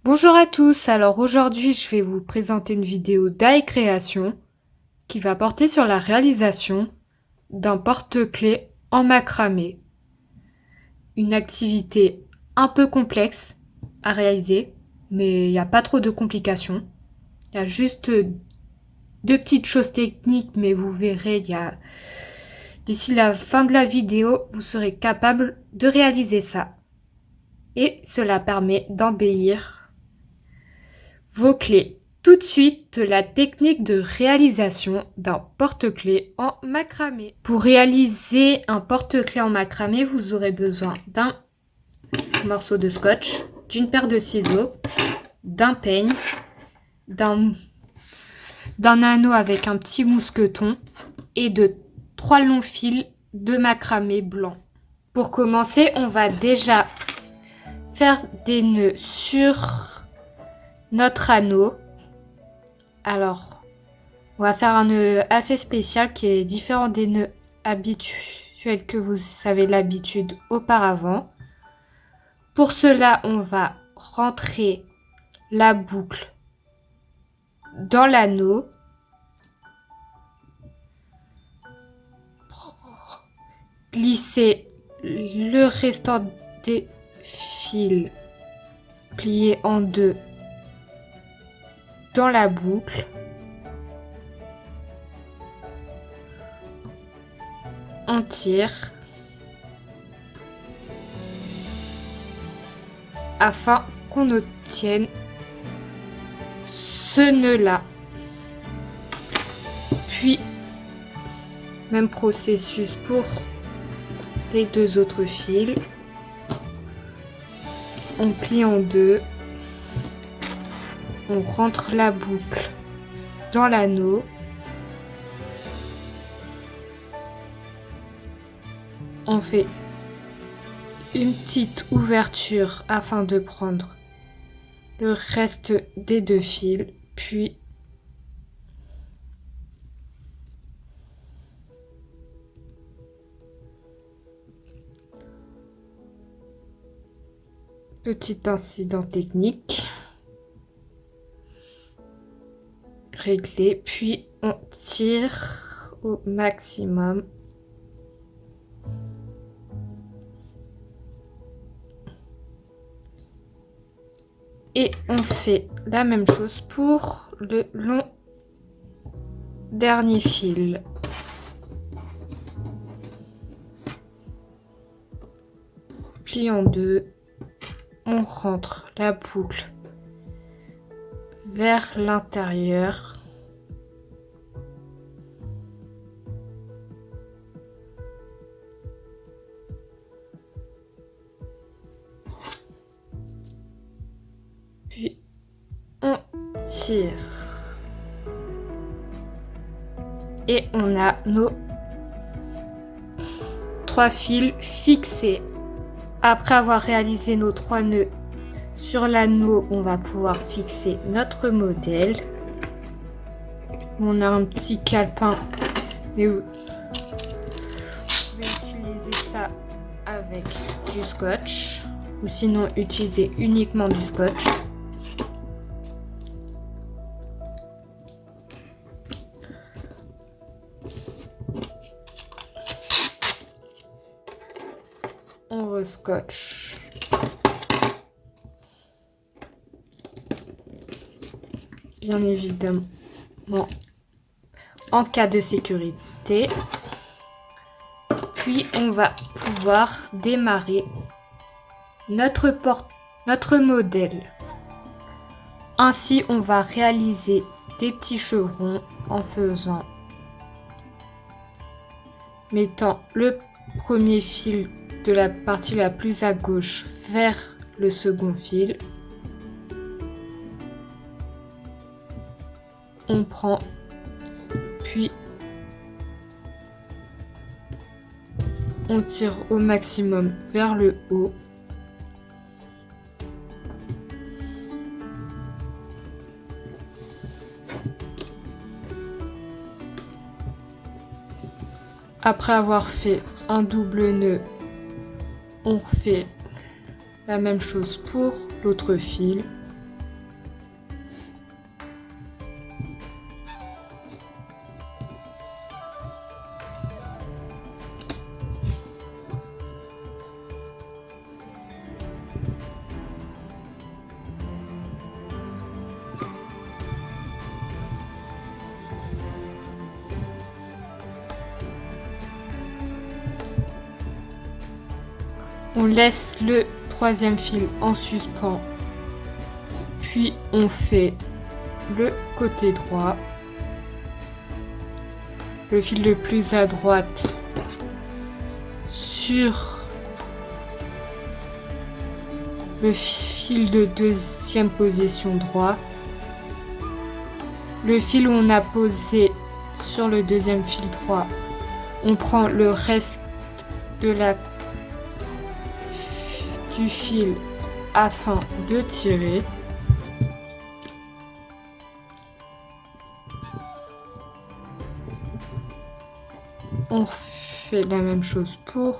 Bonjour à tous, alors aujourd'hui je vais vous présenter une vidéo d'AI Création qui va porter sur la réalisation d'un porte-clés en macramé. Une activité un peu complexe à réaliser, mais il n'y a pas trop de complications. Il y a juste deux petites choses techniques, mais vous verrez, d'ici la fin de la vidéo, vous serez capable de réaliser ça. Et cela permet d'embellir vos clés. Tout de suite, la technique de réalisation d'un porte-clés en macramé. Pour réaliser un porte-clés en macramé, vous aurez besoin d'un morceau de scotch, d'une paire de ciseaux, d'un peigne, d'un anneau avec un petit mousqueton et de 3 longs fils de macramé blanc. Pour commencer, on va déjà faire des nœuds sur notre anneau. Alors, on va faire un nœud assez spécial qui est différent des nœuds habituels que vous avez l'habitude auparavant. Pour cela, on va rentrer la boucle dans l'anneau. Glisser le restant des fils pliés en deux dans la boucle. On tire afin qu'on obtienne ce nœud-là. Puis, même processus pour les deux autres fils. On plie en deux. On rentre la boucle dans l'anneau. On fait une petite ouverture afin de prendre le reste des deux fils, puis petit incident technique réglé, puis on tire au maximum. Et on fait la même chose pour le long dernier fil. Plie en deux. On rentre la boucle vers l'intérieur. Puis on tire. Et on a nos 3 fils fixés. Après avoir réalisé nos 3 nœuds sur l'anneau, on va pouvoir fixer notre modèle. On a un petit calepin, mais vous pouvez utiliser ça avec du scotch ou sinon utiliser uniquement du scotch. On rescotche. Bien évidemment, en cas de sécurité. Puis on va pouvoir démarrer notre modèle. Ainsi, on va réaliser des petits chevrons en mettant le premier fil de la partie la plus à gauche vers le second fil. On prend, puis on tire au maximum vers le haut. Après avoir fait un double nœud, on refait la même chose pour l'autre fil. On laisse le troisième fil en suspens, puis on fait le côté droit, le fil le plus à droite sur le fil de deuxième position droit, le fil où on a posé sur le deuxième fil droit, on prend le reste du fil afin de tirer. On fait la même chose pour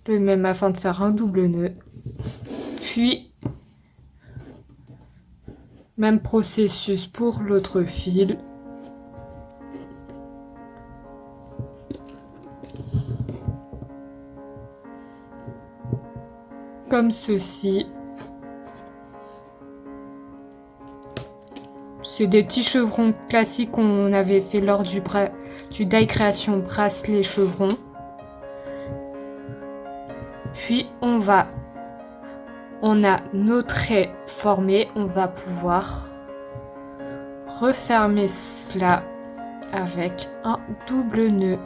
le même afin de faire un double nœud. Puis, même processus pour l'autre fil. Comme ceci. C'est des petits chevrons classiques qu'on avait fait lors du die création bracelet chevron. Puis on a nos traits formés, on va pouvoir refermer cela avec un double nœud.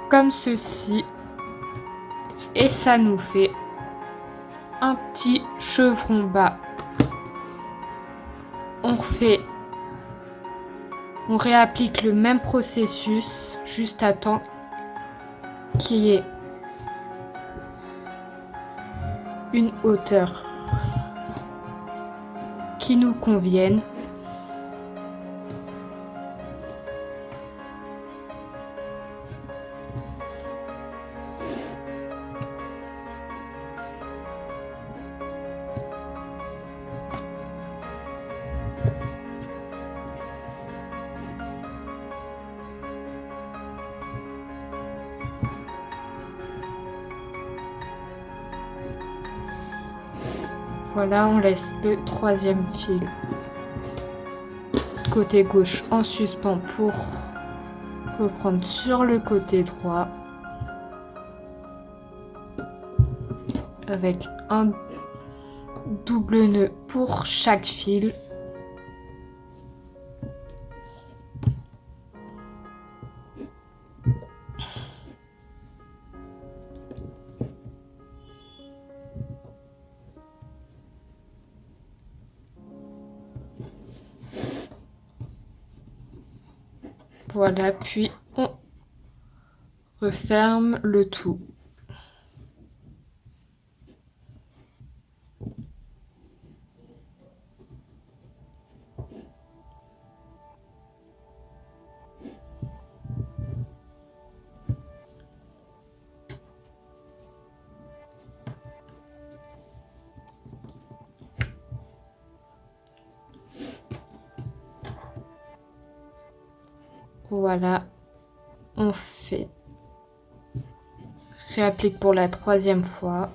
Comme ceci, et ça nous fait un petit chevron bas. On réapplique le même processus juste à temps qu'il y ait une hauteur qui nous convienne. Voilà, on laisse le troisième fil côté gauche en suspens pour reprendre sur le côté droit avec un double nœud pour chaque fil. Voilà, puis on referme le tout. Voilà, on fait. Réapplique pour la troisième fois.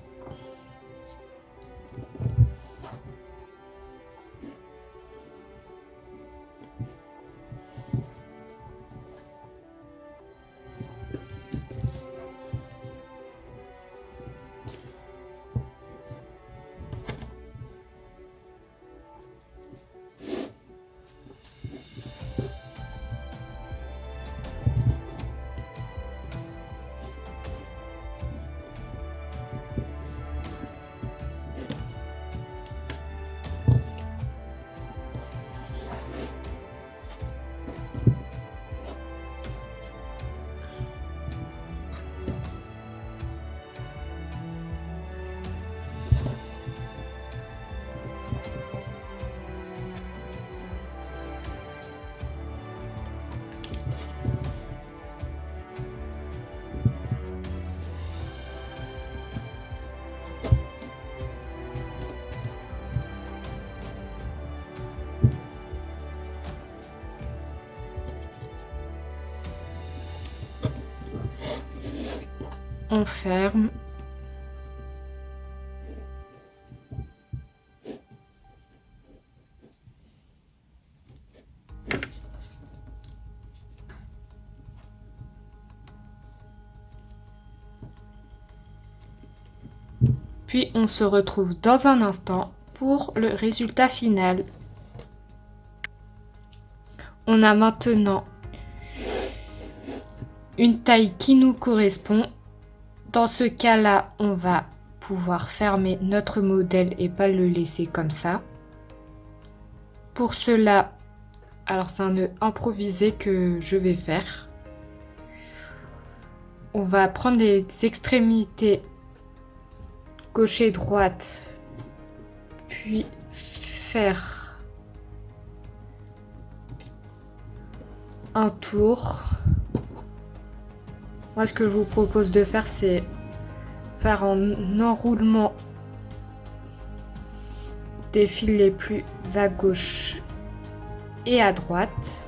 On ferme. Puis on se retrouve dans un instant pour le résultat final. On a maintenant une taille qui nous correspond. Dans ce cas-là, on va pouvoir fermer notre modèle et pas le laisser comme ça. Pour cela, alors c'est un nœud improvisé que je vais faire. On va prendre les extrémités gauche et droite, puis faire un tour. Moi, ce que je vous propose de faire, c'est faire un enroulement des fils les plus à gauche et à droite.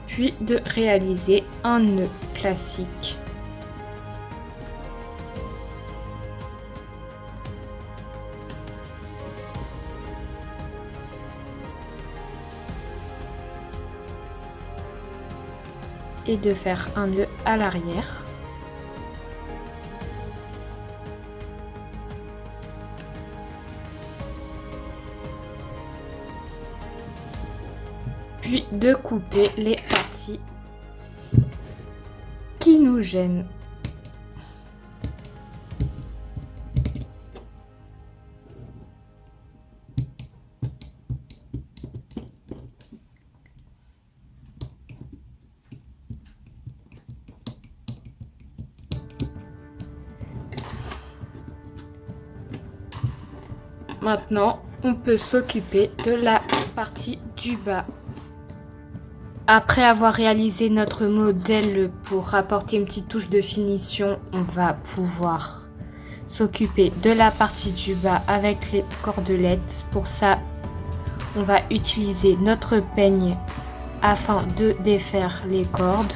Puis de réaliser un nœud classique. Et de faire un nœud à l'arrière. Puis de couper les parties qui nous gênent. Maintenant, on peut s'occuper de la partie du bas. Après avoir réalisé notre modèle pour apporter une petite touche de finition, on va pouvoir s'occuper de la partie du bas avec les cordelettes. Pour ça, on va utiliser notre peigne afin de défaire les cordes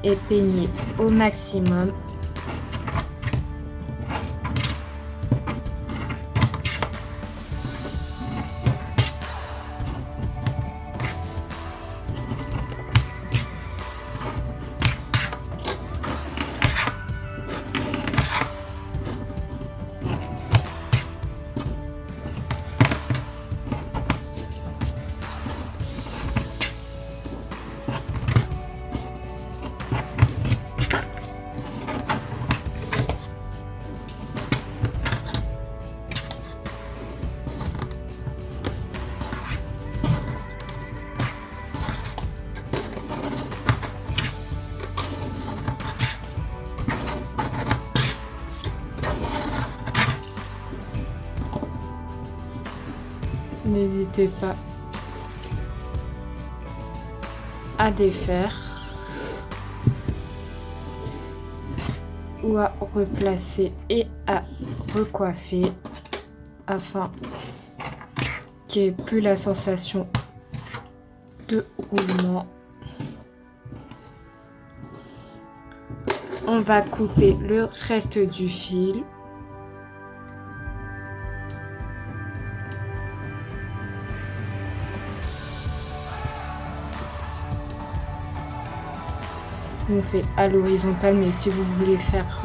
et peigner au maximum. N'hésitez pas à défaire ou à replacer et à recoiffer afin qu'il n'y ait plus la sensation de roulement. On va couper le reste du fil. On fait à l'horizontale, mais si vous voulez faire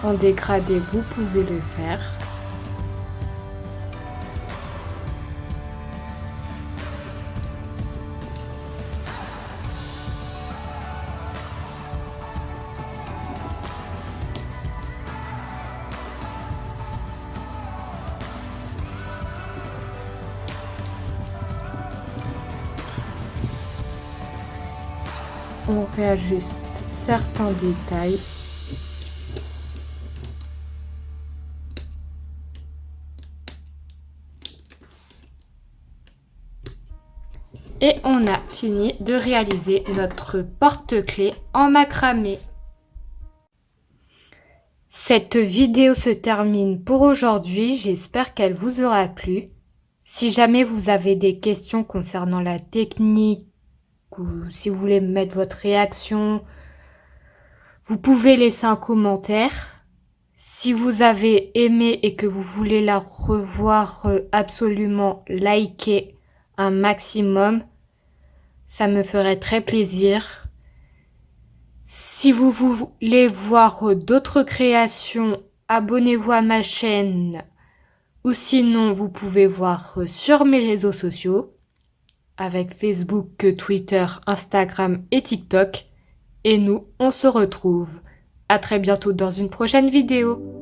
en dégradé, vous pouvez le faire. On réajuste certains détails. Et on a fini de réaliser notre porte-clés en macramé. Cette vidéo se termine pour aujourd'hui. J'espère qu'elle vous aura plu. Si jamais vous avez des questions concernant la technique ou si vous voulez mettre votre réaction, vous pouvez laisser un commentaire. Si vous avez aimé et que vous voulez la revoir, absolument likez un maximum. Ça me ferait très plaisir. Si vous voulez voir d'autres créations, abonnez-vous à ma chaîne. Ou sinon, vous pouvez voir sur mes réseaux sociaux, avec Facebook, Twitter, Instagram et TikTok. Et nous, on se retrouve. À très bientôt dans une prochaine vidéo.